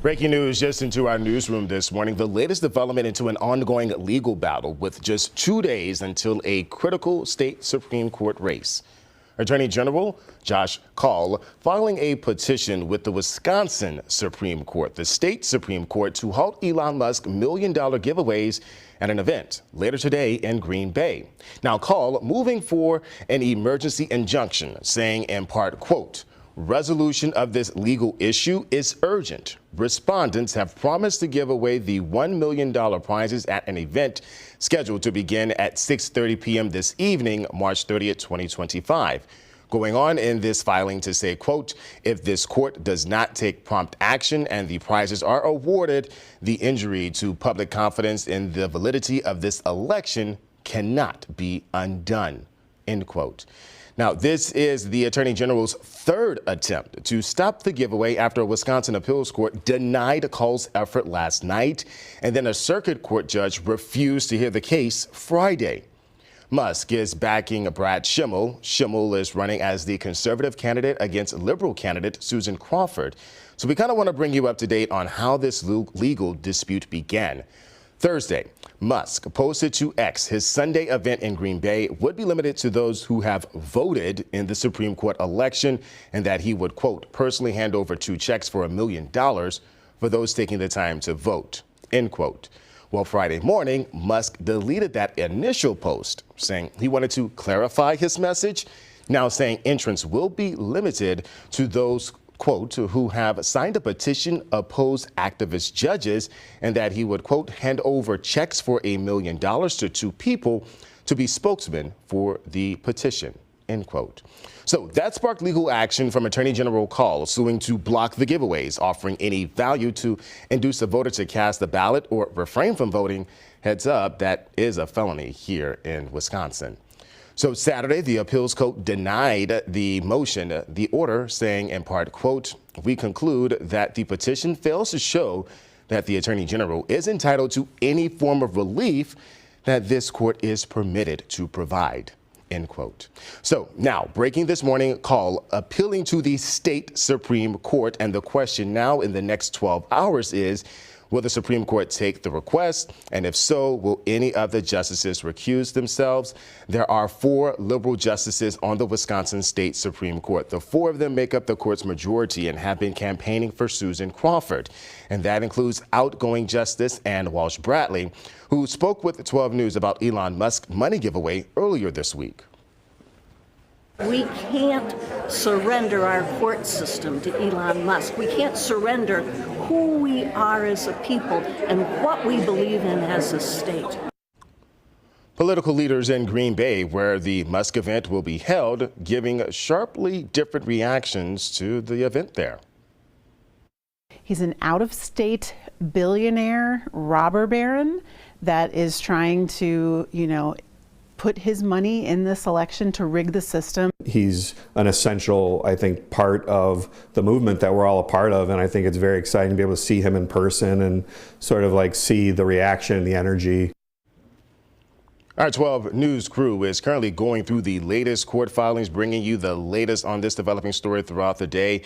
Breaking news just into our newsroom this morning. The latest development into an ongoing legal battle with just 2 days until a critical state Supreme Court race. Attorney General Josh Kaul filing a petition with the Wisconsin Supreme Court, the state Supreme Court, to halt Elon Musk million-dollar giveaways at an event later today in Green Bay. Now, Kaul moving for an emergency injunction, saying in part, quote, "Resolution of this legal issue is urgent. Respondents have promised to give away the $1 million prizes at an event scheduled to begin at 6:30 p.m. this evening, March 30th, 2025. Going on in this filing to say, quote, "If this court does not take prompt action and the prizes are awarded, the injury to public confidence in the validity of this election cannot be undone," end quote. Now, this is the Attorney General's third attempt to stop the giveaway after a Wisconsin appeals court denied Kaul's effort last night, and then a circuit court judge refused to hear the case Friday. Musk is backing Brad Schimel. Schimel is running as the conservative candidate against liberal candidate Susan Crawford. So we kind of want to bring you up to date on how this legal dispute began. Thursday, Musk posted to X his Sunday event in Green Bay would be limited to those who have voted in the Supreme Court election, and that he would, quote, "personally hand over 2 checks for $1 million for those taking the time to vote," end quote. Well, Friday morning, Musk deleted that initial post, saying he wanted to clarify his message, now saying entrance will be limited to those, quote, "who have signed a petition, oppose activist judges," and that he would, quote, "hand over checks for $1 million to 2 people to be spokesmen for the petition," end quote. So that sparked legal action from Attorney General Kaul, suing to block the giveaways, offering any value to induce a voter to cast the ballot or refrain from voting. Heads up, that is a felony here in Wisconsin. So Saturday, the appeals court denied the motion, the order saying in part, quote, "We conclude that the petition fails to show that the Attorney General is entitled to any form of relief that this court is permitted to provide," end quote. So now, breaking this morning, Kaul appealing to the state Supreme Court, and the question now in the next 12 hours is, will the Supreme Court take the request? And if so, will any of the justices recuse themselves? There are 4 liberal justices on the Wisconsin State Supreme Court. The 4 of them make up the court's majority and have been campaigning for Susan Crawford. And that includes outgoing Justice Ann Walsh Bradley, who spoke with 12 News about Elon Musk's money giveaway earlier this week. We can't surrender our court system to Elon Musk. We can't surrender who we are as a people and what we believe in as a state. Political leaders in Green Bay, where the Musk event will be held, giving sharply different reactions to the event there. He's an out-of-state billionaire robber baron that is trying to, put his money in this election to rig the system. He's an essential, I think, part of the movement that we're all a part of, and I think it's very exciting to be able to see him in person and sort of like see the reaction, the energy. Our 12 News crew is currently going through the latest court filings, bringing you the latest on this developing story throughout the day.